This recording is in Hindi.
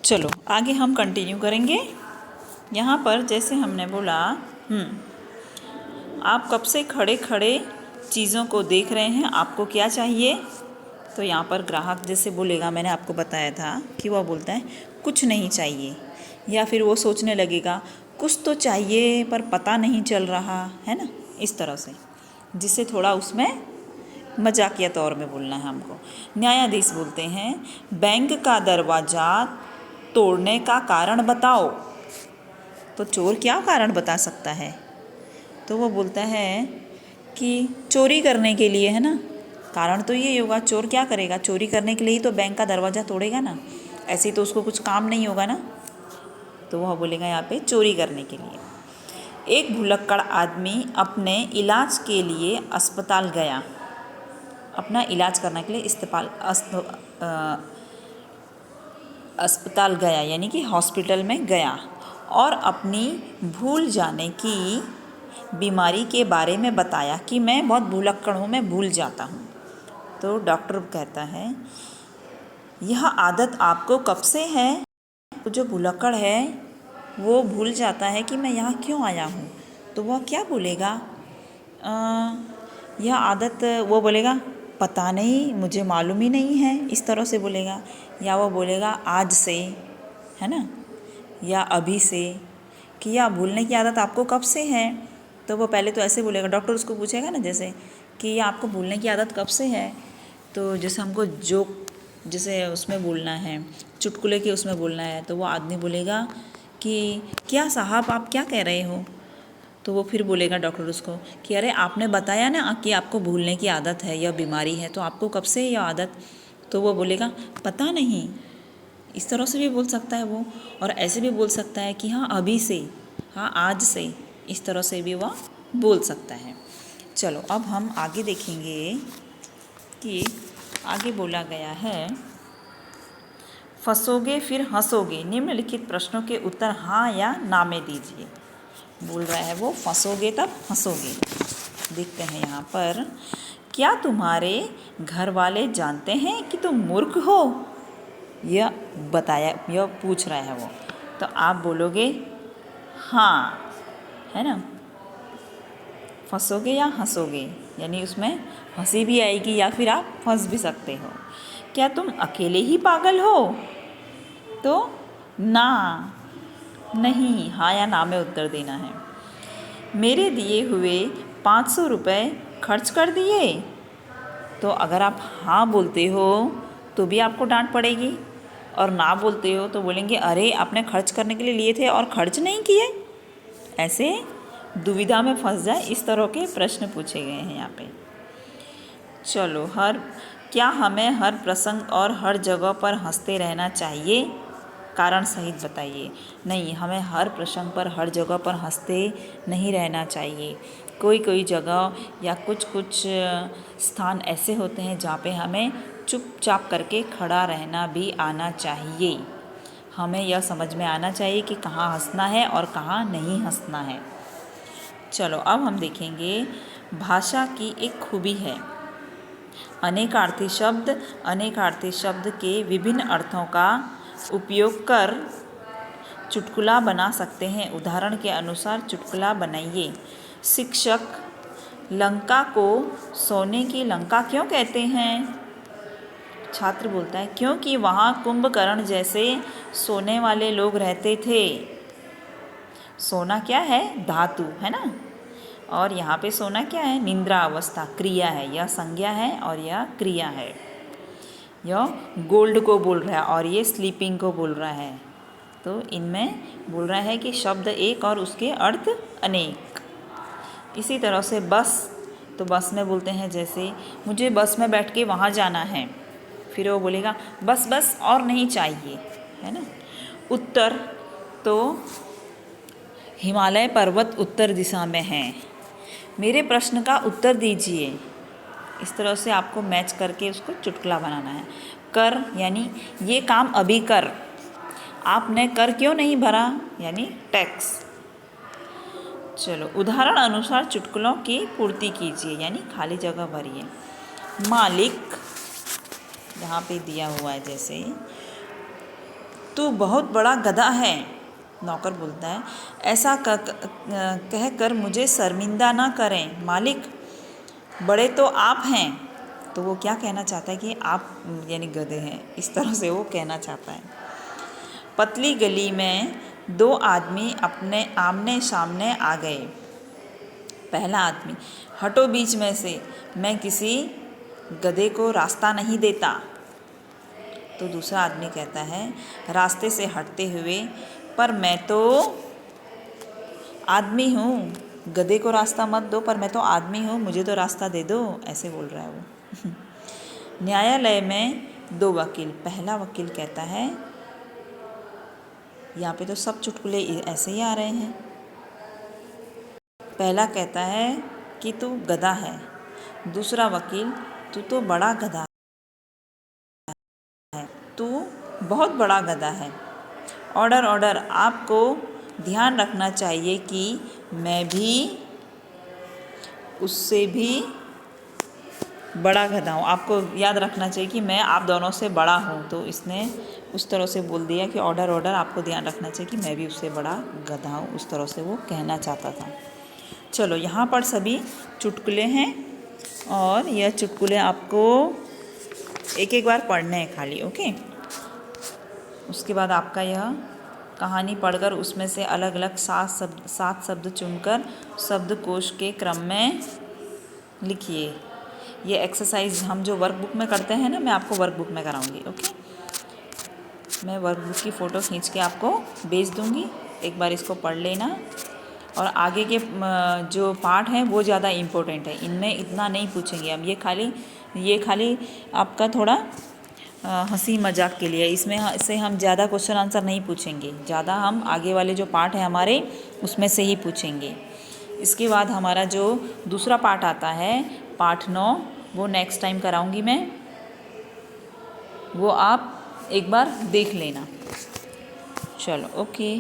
चलो आगे हम कंटिन्यू करेंगे। यहाँ पर जैसे हमने बोला आप कब से खड़े खड़े चीज़ों को देख रहे हैं, आपको क्या चाहिए। तो यहाँ पर ग्राहक जैसे बोलेगा, मैंने आपको बताया था कि वह बोलता है कुछ नहीं चाहिए, या फिर वो सोचने लगेगा कुछ तो चाहिए पर पता नहीं चल रहा है ना, इस तरह से, जिससे थोड़ा उसमें मजाकिया तौर में बोलना है हमको। न्यायाधीश बोलते हैं बैंक का दरवाज़ा तोड़ने का कारण बताओ। तो चोर क्या कारण बता सकता है। तो वो बोलता है कि चोरी करने के लिए, है ना। कारण तो ये होगा, चोर क्या करेगा, चोरी करने के लिए ही तो बैंक का दरवाज़ा तोड़ेगा ना, ऐसे ही तो उसको कुछ काम नहीं होगा ना। तो वह बोलेगा यहाँ पे चोरी करने के लिए। एक भुलक्कड़ आदमी अपने इलाज के लिए अस्पताल गया, अपना इलाज करने के लिए अस्पताल गया, यानी कि हॉस्पिटल में गया, और अपनी भूल जाने की बीमारी के बारे में बताया कि मैं बहुत भुलक्कड़ हूँ, मैं भूल जाता हूँ। तो डॉक्टर कहता है यह आदत आपको कब से है। तो जो भुलक्कड़ है वो भूल जाता है कि मैं यहाँ क्यों आया हूँ। तो वह क्या बोलेगा, यह आदत, वो बोलेगा पता नहीं, मुझे मालूम ही नहीं है, इस तरह से बोलेगा। या वो बोलेगा आज से, है ना, या अभी से, कि यह भूलने की आदत आपको कब से है। तो वो पहले तो ऐसे बोलेगा, डॉक्टर उसको पूछेगा ना जैसे कि यह आपको भूलने की आदत कब से है। तो जैसे हमको जोक जैसे उसमें बोलना है, चुटकुले के उसमें बोलना है, तो वो आदमी बोलेगा कि क्या साहब आप क्या कह रहे हो। तो वो फिर बोलेगा डॉक्टर उसको कि अरे आपने बताया ना कि आपको भूलने की आदत है या बीमारी है, तो आपको कब से है यह आदत। तो वो बोलेगा पता नहीं। इस तरह से भी बोल सकता है वो, और ऐसे भी बोल सकता है कि हाँ अभी से, हाँ आज से, इस तरह से भी वह बोल सकता है। चलो अब हम आगे देखेंगे कि आगे बोला गया है फंसोगे फिर हंसोगे, निम्नलिखित प्रश्नों के उत्तर हाँ या ना में दीजिए। बोल रहा है वो फंसोगे तब हंसोगे। देखते हैं यहाँ पर, क्या तुम्हारे घर वाले जानते हैं कि तुम मूर्ख हो। यह बताया, यह पूछ रहा है वो। तो आप बोलोगे हाँ, है ना। फंसोगे या हंसोगे, यानी उसमें हंसी भी आएगी या फिर आप फंस भी सकते हो। क्या तुम अकेले ही पागल हो। तो ना, नहीं, हाँ या ना में उत्तर देना है। मेरे दिए हुए 500 रुपये खर्च कर दिए। तो अगर आप हाँ बोलते हो तो भी आपको डांट पड़ेगी, और ना बोलते हो तो बोलेंगे अरे आपने खर्च करने के लिए लिए थे और खर्च नहीं किए। ऐसे दुविधा में फंस जाए, इस तरह के प्रश्न पूछे गए हैं यहाँ पे। चलो, क्या हमें हर प्रसंग और हर जगह पर हंसते रहना चाहिए, कारण सहित बताइए। नहीं, हमें हर प्रसंग पर हर जगह पर हंसते नहीं रहना चाहिए। कोई कोई जगह या कुछ कुछ स्थान ऐसे होते हैं जहाँ पे हमें चुपचाप करके खड़ा रहना भी आना चाहिए। हमें यह समझ में आना चाहिए कि कहाँ हंसना है और कहाँ नहीं हंसना है। चलो अब हम देखेंगे भाषा की एक खूबी है, अनेकार्थी शब्द के विभिन्न अर्थों का उपयोग कर चुटकुला बना सकते हैं। उदाहरण के अनुसार चुटकुला बनाइए। शिक्षक, लंका को सोने की लंका क्यों कहते हैं। छात्र बोलता है क्योंकि वहाँ कुंभकर्ण जैसे सोने वाले लोग रहते थे। सोना क्या है, धातु है ना, और यहाँ पे सोना क्या है, निद्रा अवस्था, क्रिया है। यह संज्ञा है और यह क्रिया है। यह गोल्ड को बोल रहा है और ये स्लीपिंग को बोल रहा है। तो इनमें बोल रहा है कि शब्द एक और उसके अर्थ अनेक। इसी तरह से बस, तो बस में बोलते हैं जैसे मुझे बस में बैठ के वहाँ जाना है, फिर वो बोलेगा बस बस और नहीं चाहिए, है ना। उत्तर, तो हिमालय पर्वत उत्तर दिशा में है। मेरे प्रश्न का उत्तर दीजिए। इस तरह से आपको मैच करके उसको चुटकुला बनाना है। कर, यानी ये काम अभी कर। आपने कर क्यों नहीं भरा, यानी टैक्स। चलो, उदाहरण अनुसार चुटकुलों की पूर्ति कीजिए, यानी खाली जगह भरिए। मालिक, यहाँ पे दिया हुआ है जैसे तू बहुत बड़ा गधा है। नौकर बोलता है, ऐसा कह कर मुझे शर्मिंदा ना करें मालिक, बड़े तो आप हैं। तो वो क्या कहना चाहता है कि आप यानी गधे हैं, इस तरह से वो कहना चाहता है। पतली गली में दो आदमी अपने आमने सामने आ गए। पहला आदमी, हटो बीच में से, मैं किसी गधे को रास्ता नहीं देता। तो दूसरा आदमी कहता है रास्ते से हटते हुए, पर मैं तो आदमी हूँ, गधे को रास्ता मत दो, पर मैं तो आदमी हूँ, मुझे तो रास्ता दे दो, ऐसे बोल रहा है वो। न्यायालय में दो वकील। पहला वकील कहता है, यहाँ पे तो सब चुटकुले ऐसे ही आ रहे हैं। पहला कहता है कि तू गधा है। दूसरा वकील, तू तो बड़ा गधा है, तू बहुत बड़ा गधा है। ऑर्डर ऑर्डर, आपको ध्यान रखना चाहिए कि मैं भी उससे भी बड़ा गधा हूँ। आपको याद रखना चाहिए कि मैं आप दोनों से बड़ा हूँ। तो इसने उस तरह से बोल दिया कि ऑर्डर ऑर्डर, आपको ध्यान रखना चाहिए कि मैं भी उससे बड़ा गधा हूँ, उस तरह से वो कहना चाहता था। चलो, यहाँ पर सभी चुटकुले हैं और यह चुटकुले आपको एक एक बार पढ़ने हैं खाली, ओके। उसके बाद आपका यह कहानी पढ़कर उसमें से अलग अलग 7 शब्द चुनकर शब्दकोश के क्रम में लिखिए। ये एक्सरसाइज हम जो वर्कबुक में करते हैं ना, मैं आपको वर्कबुक में कराऊंगी, ओके। मैं वर्कबुक की फ़ोटो खींच के आपको भेज दूंगी, एक बार इसको पढ़ लेना। और आगे के जो पार्ट हैं वो ज़्यादा इम्पोर्टेंट है, इनमें इतना नहीं पूछेंगे हम। ये खाली आपका थोड़ा हंसी मजाक के लिए, इससे हम ज़्यादा क्वेश्चन आंसर नहीं पूछेंगे, ज़्यादा हम आगे वाले जो पार्ट है हमारे उसमें से ही पूछेंगे। इसके बाद हमारा जो दूसरा पार्ट आता है, पार्ट 9, वो नेक्स्ट टाइम कराऊंगी मैं, वो आप एक बार देख लेना। चलो, ओके।